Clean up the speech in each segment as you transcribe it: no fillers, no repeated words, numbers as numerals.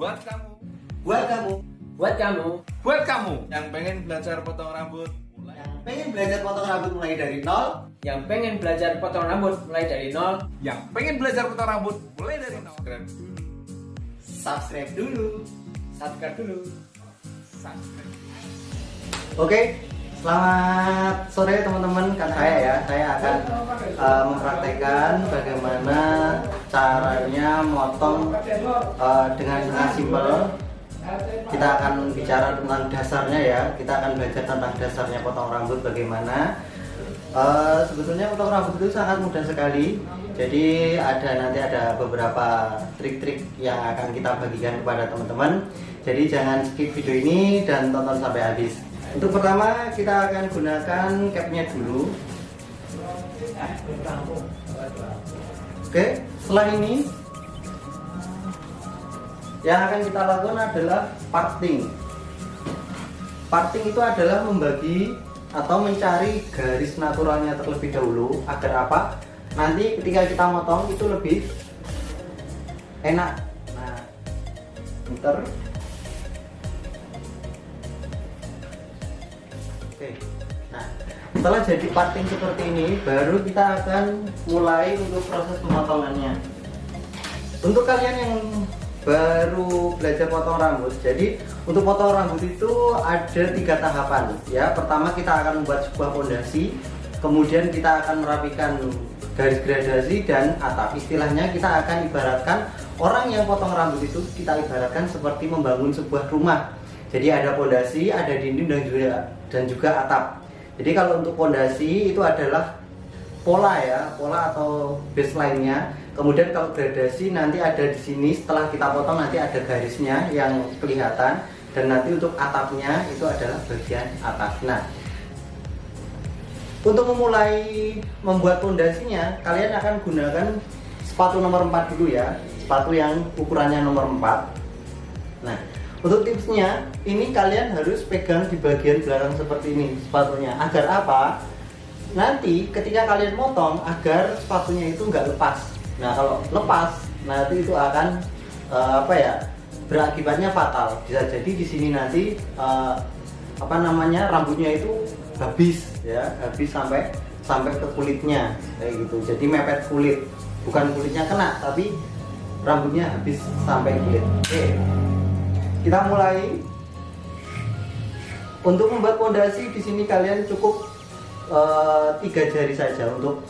Buat kamu, Buat kamu Buat kamu buat kamu yang pengen belajar potong rambut, yang pengen belajar potong rambut mulai dari nol, yang pengen belajar potong rambut mulai dari nol, yang pengen belajar potong rambut mulai dari nol. subscribe dulu. subscribe dulu. Subscribe. Oke, selamat sore teman-teman. Kan saya akan mempraktekkan bagaimana caranya motong dengan sangat simpel. Kita akan bicara tentang dasarnya ya. Kita akan belajar tentang dasarnya potong rambut bagaimana. Sebetulnya potong rambut itu sangat mudah sekali. Jadi nanti ada beberapa trik-trik yang akan kita bagikan kepada teman-teman. Jadi jangan skip video ini dan tonton sampai habis. Untuk pertama kita akan gunakan capnya dulu. Oke, setelah ini yang akan kita lakukan adalah parting. Parting itu adalah membagi atau mencari garis naturalnya terlebih dahulu agar apa? Nanti ketika kita motong itu lebih enak. Nah, muter. Oke. Nah, setelah jadi parting seperti ini, baru kita akan mulai untuk proses pemotongannya. Untuk kalian yang baru belajar potong rambut, jadi untuk potong rambut itu ada 3 tahapan ya. Pertama kita akan membuat sebuah fondasi, kemudian kita akan merapikan garis gradasi dan atap. Istilahnya kita akan ibaratkan orang yang potong rambut itu kita ibaratkan seperti membangun sebuah rumah. Jadi ada fondasi, ada dinding dan juga atap. Jadi kalau untuk fondasi itu adalah pola ya, pola atau baseline-nya. Kemudian kalau gradasi nanti ada di sini, setelah kita potong nanti ada garisnya yang kelihatan, dan nanti untuk atapnya itu adalah bagian atas. Nah, untuk memulai membuat fondasinya, kalian akan gunakan sepatu nomor 4 dulu ya, sepatu yang ukurannya nomor 4. Nah, untuk tipsnya, ini kalian harus pegang di bagian belakang seperti ini sepatunya. Agar apa? Nanti ketika kalian motong, agar sepatunya itu nggak lepas. Nah, kalau lepas, nanti itu akan berakibatnya fatal. Bisa jadi di sini nanti rambutnya itu habis ya, habis sampai ke kulitnya kayak gitu. Jadi mepet kulit, bukan kulitnya kena, tapi rambutnya habis sampai kulit. Oke, kita mulai. Untuk membuat fondasi di sini kalian cukup 3 jari saja untuk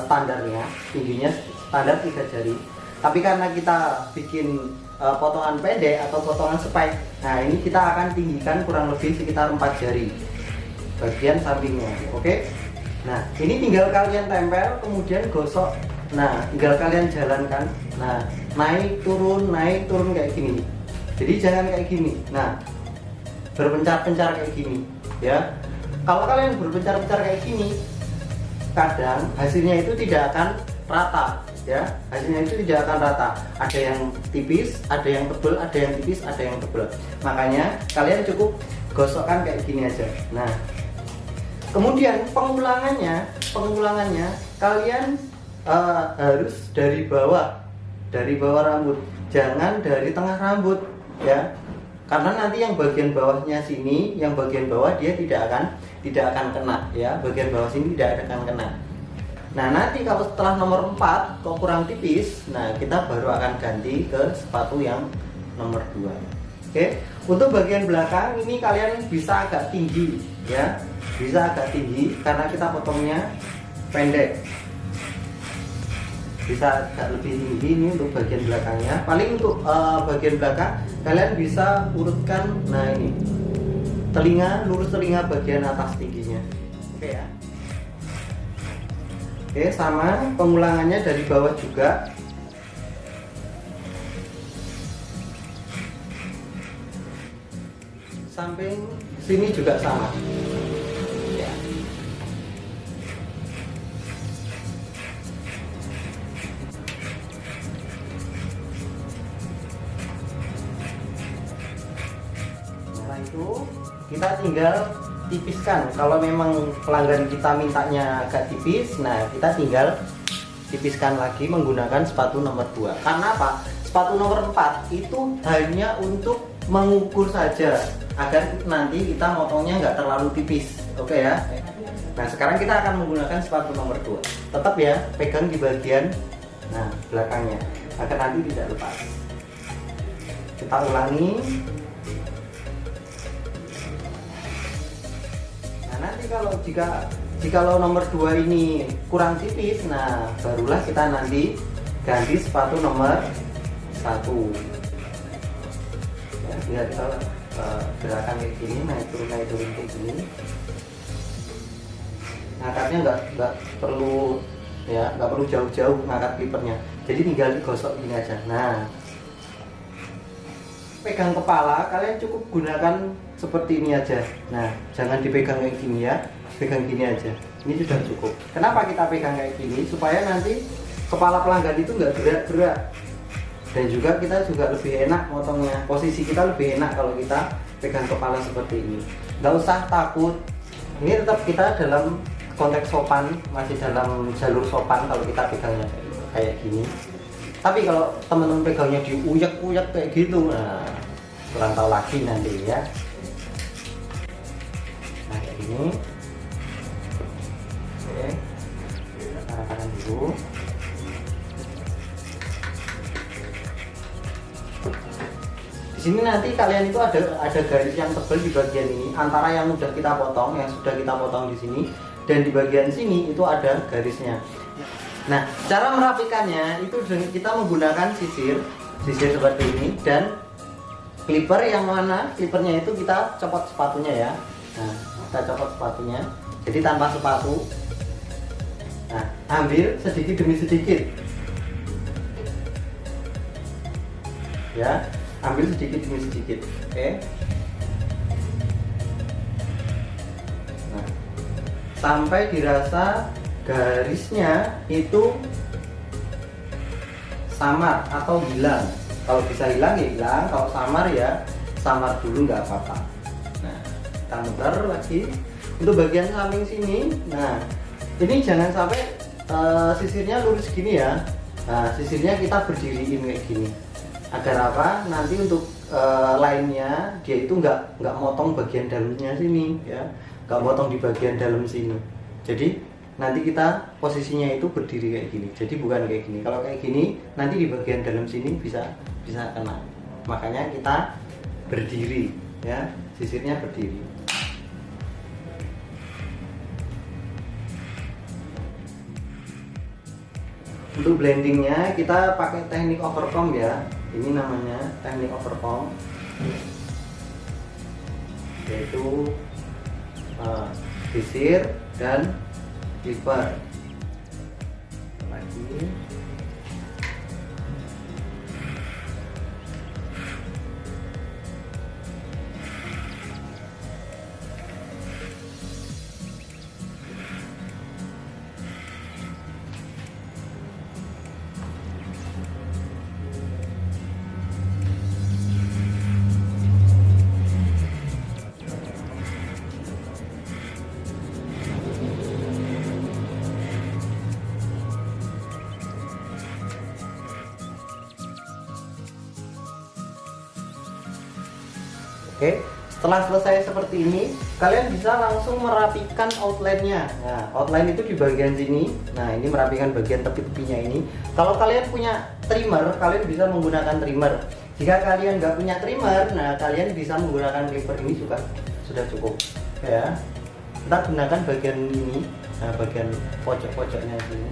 standarnya, tingginya standar 3 jari. Tapi karena kita bikin potongan pendek atau potongan spike, nah ini kita akan tinggikan kurang lebih sekitar 4 jari bagian sampingnya. Oke. Nah, ini tinggal kalian tempel, kemudian gosok. Nah, tinggal kalian jalankan. Nah, naik turun kayak gini. Jadi jangan kayak gini. Nah, berpencar-pencar kayak gini ya. Kalau kalian berpencar-pencar kayak gini, kadang hasilnya itu tidak akan rata ya. Hasilnya itu tidak akan rata. Ada yang tipis, ada yang tebal, ada yang tipis, ada yang tebal. Makanya kalian cukup gosokkan kayak gini aja. Nah, kemudian pengulangannya kalian harus dari bawah rambut, jangan dari tengah rambut ya. Karena nanti yang bagian bawahnya sini, yang bagian bawah dia tidak akan kena ya, bagian bawah sini tidak akan kena. Nah, nanti kalau setelah nomor 4 kok kurang tipis, nah kita baru akan ganti ke sepatu yang nomor 2. Oke, untuk bagian belakang ini kalian bisa agak tinggi ya, bisa agak tinggi karena kita potongnya pendek. Bisa agak lebih tinggi ini untuk bagian belakangnya. Paling untuk bagian belakang kalian bisa urutkan. Nah, ini lurus telinga bagian atas tingginya. Oke ya. Oke, sama pengulangannya dari bawah juga. Samping sini juga sama. Ya. Setelah itu kita tinggal tipiskan. Kalau memang pelanggan kita mintanya agak tipis, nah kita tinggal tipiskan lagi menggunakan sepatu nomor 2. Karena apa? sepatu nomor 4 itu hanya untuk mengukur saja agar nanti kita motongnya nggak terlalu tipis. Oke ya. Nah sekarang kita akan menggunakan sepatu nomor 2. Tetap ya, pegang di bagian belakangnya agar nanti tidak lepas. Kita ulangi. Nah nanti kalau nomor 2 ini kurang tipis, nah barulah kita nanti ganti sepatu nomor 1. Ya, biar kita gerakan kayak gini, naik turun kayak gini. Ngangkatnya nggak perlu jauh-jauh ngangkat clippernya, jadi tinggal gosok gini aja. Nah pegang kepala kalian cukup gunakan seperti ini aja. Nah jangan dipegang kayak gini ya, pegang gini aja, ini sudah cukup. Kenapa kita pegang kayak gini? Supaya nanti kepala pelanggan itu nggak gerak-gerak, dan juga kita juga lebih enak motongnya. Posisi kita lebih enak kalau kita pegang kepala seperti ini. Nggak usah takut, ini tetap kita dalam konteks sopan, masih dalam jalur sopan kalau kita pegangnya kayak gini. Tapi kalau teman-teman pegangnya diuyak-uyak kayak gitu, nah kurang tahu lagi nanti ya. Nah kayak gini. Oke, arahkan dulu. Di sini nanti kalian itu ada garis yang tebal di bagian ini antara yang sudah kita potong di sini, dan di bagian sini itu ada garisnya. Nah, cara merapikannya itu kita menggunakan sisir seperti ini, dan clipper yang mana clippernya itu kita copot sepatunya ya. Nah, kita copot sepatunya, jadi tanpa sepatu. Nah, ambil sedikit demi sedikit. Ya, ambil sedikit demi sedikit. Oke. Nah, sampai dirasa garisnya itu samar atau hilang. Kalau bisa hilang ya hilang, kalau samar ya samar dulu, nggak apa-apa. Nah, kita muter lagi untuk bagian samping sini. Nah, ini jangan sampai sisirnya lurus gini ya. Nah, sisirnya kita berdiriin kayak gini. Agar apa? Nanti untuk lainnya dia itu nggak motong bagian dalamnya sini ya, nggak motong di bagian dalam sini. Jadi nanti kita posisinya itu berdiri kayak gini. Jadi bukan kayak gini. Kalau kayak gini nanti di bagian dalam sini bisa kena. Makanya kita berdiri ya, sisirnya berdiri. Untuk blendingnya kita pakai teknik overcomb ya. Ini namanya teknik overcomb, yaitu sisir dan clipper. Lagi. Oke, setelah selesai seperti ini, kalian bisa langsung merapikan outline-nya. Nah, outline itu di bagian sini. Nah, ini merapikan bagian tepi-tepinya ini. Kalau kalian punya trimmer, kalian bisa menggunakan trimmer. Jika kalian nggak punya trimmer, nah kalian bisa menggunakan clipper ini juga sudah cukup. Ya, kita gunakan bagian ini, nah bagian pojok-pojoknya sini.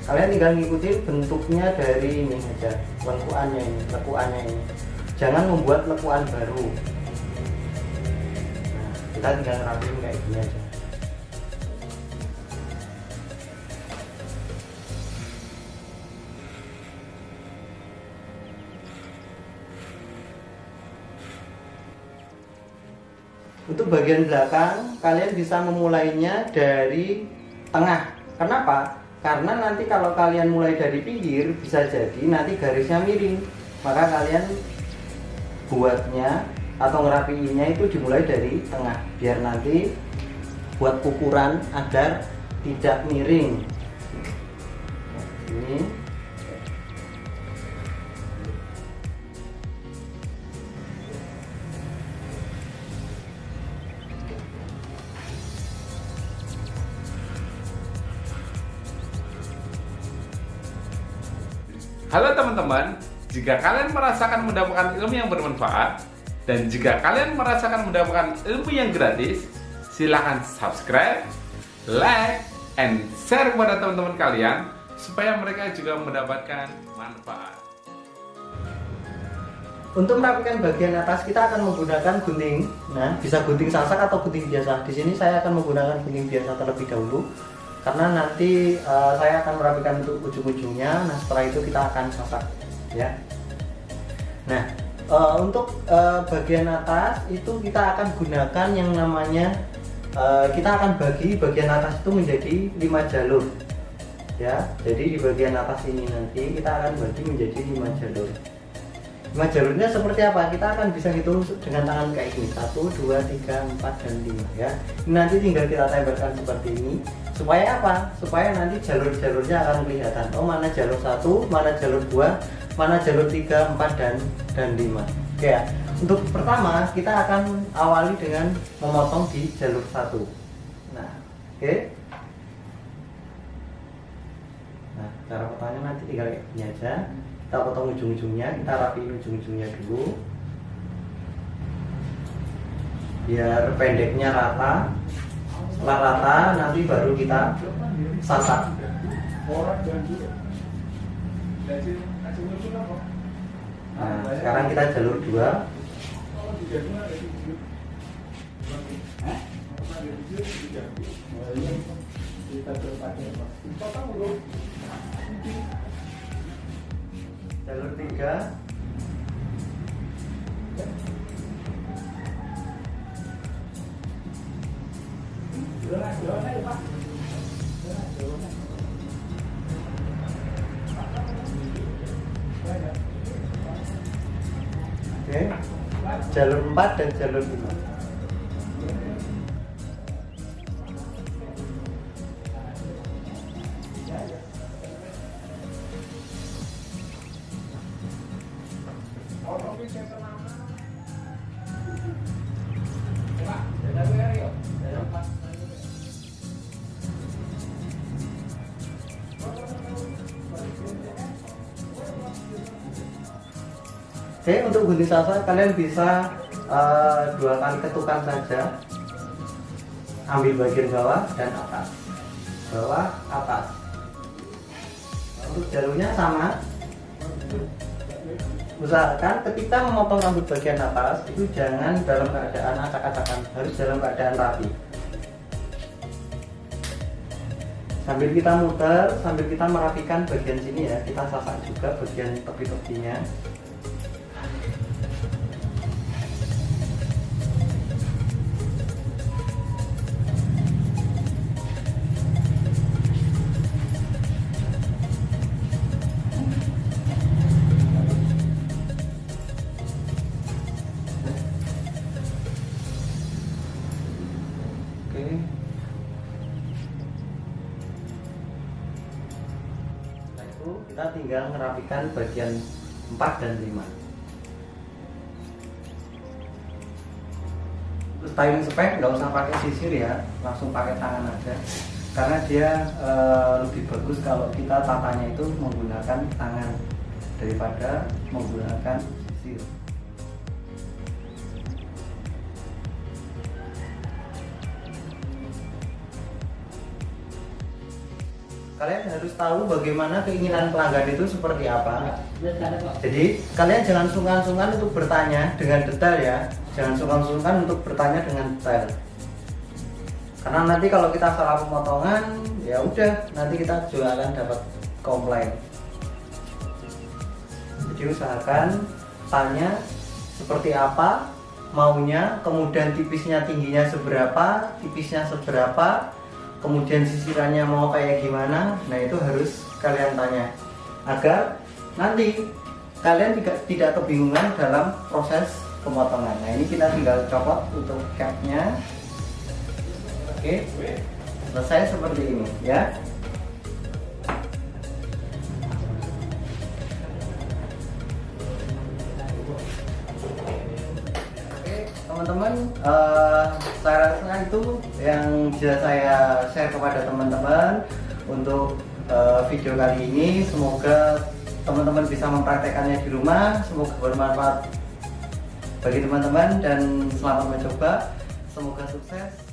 Kalian tinggal ngikutin bentuknya dari ini aja, lekuannya ini. Jangan membuat lekuan baru. Nah, kita tinggal ngerapiin kayak gini aja. Untuk bagian belakang, kalian bisa memulainya dari tengah. Kenapa? Karena nanti kalau kalian mulai dari pinggir, bisa jadi nanti garisnya miring. Maka kalian buatnya atau ngerapiinnya itu dimulai dari tengah, biar nanti buat ukuran agar tidak miring. Nah, ini Halo teman-teman, jika kalian merasakan mendapatkan ilmu yang bermanfaat dan jika kalian merasakan mendapatkan ilmu yang gratis, silahkan subscribe, like, and share kepada teman-teman kalian supaya mereka juga mendapatkan manfaat. Untuk merapikan bagian atas kita akan menggunakan gunting. Nah, bisa gunting sasak atau gunting biasa. Di sini saya akan menggunakan gunting biasa terlebih dahulu karena nanti saya akan merapikan untuk ujung-ujungnya. Nah, setelah itu kita akan sasak, ya. Nah, untuk bagian atas itu kita akan gunakan yang namanya kita akan bagi bagian atas itu menjadi 5 jalur, ya. Jadi di bagian atas ini nanti kita akan bagi menjadi 5 jalur. 5 jalurnya seperti apa? Kita akan bisa hitung dengan tangan kayak gini, 1, 2, 3, 4, dan 5, ya. Ini nanti tinggal kita tempelkan seperti ini. Supaya apa? Supaya nanti jalur-jalurnya akan kelihatan. Oh, mana jalur 1, mana jalur 2, mana jalur 3, 4, dan 5. Oke ya. Untuk pertama kita akan awali dengan memotong di jalur 1. Nah, oke. Nah, cara potongnya nanti tinggal kayak gini aja. Kita potong ujung-ujungnya, kita rapiin ujung-ujungnya dulu. Biar pendeknya rata. Setelah rata nanti baru kita sasak. Nah, sekarang kita jalur 2. Jalur 3. Oke. Jalur 4 dan jalur 5. Oke, untuk gunting sasak kalian bisa 2 kali ketukan saja. Ambil bagian bawah dan atas. Bawah, atas. Untuk jalurnya sama. Usahakan ketika memotong rambut bagian atas itu jangan dalam keadaan acak-acakan, harus dalam keadaan rapi. Sambil kita muter, sambil kita merapikan bagian sini ya, kita sasak juga bagian tepi-tepinya. Kita tinggal merapikan bagian 4 dan 5. Terus styling spek nggak usah pakai sisir ya, langsung pakai tangan aja karena dia lebih bagus kalau kita tatanya itu menggunakan tangan daripada menggunakan sisir. Kalian harus tahu bagaimana keinginan pelanggan itu seperti apa. Jadi kalian jangan sungkan-sungkan untuk bertanya dengan detail ya. Jangan sungkan-sungkan untuk bertanya dengan detail. Karena nanti kalau kita salah pemotongan, ya udah nanti kita juga akan dapat komplain. Jadi usahakan tanya seperti apa maunya, kemudian tipisnya tingginya seberapa, tipisnya seberapa, kemudian sisirannya mau kayak gimana. Nah itu harus kalian tanya agar nanti kalian tidak kebingungan dalam proses pemotongan. Nah ini kita tinggal copot untuk capnya. Oke, selesai seperti ini ya. Teman-teman, saya rasa itu yang bisa saya share kepada teman-teman untuk video kali ini. Semoga teman-teman bisa mempraktekannya di rumah. Semoga bermanfaat bagi teman-teman dan selamat mencoba. Semoga sukses.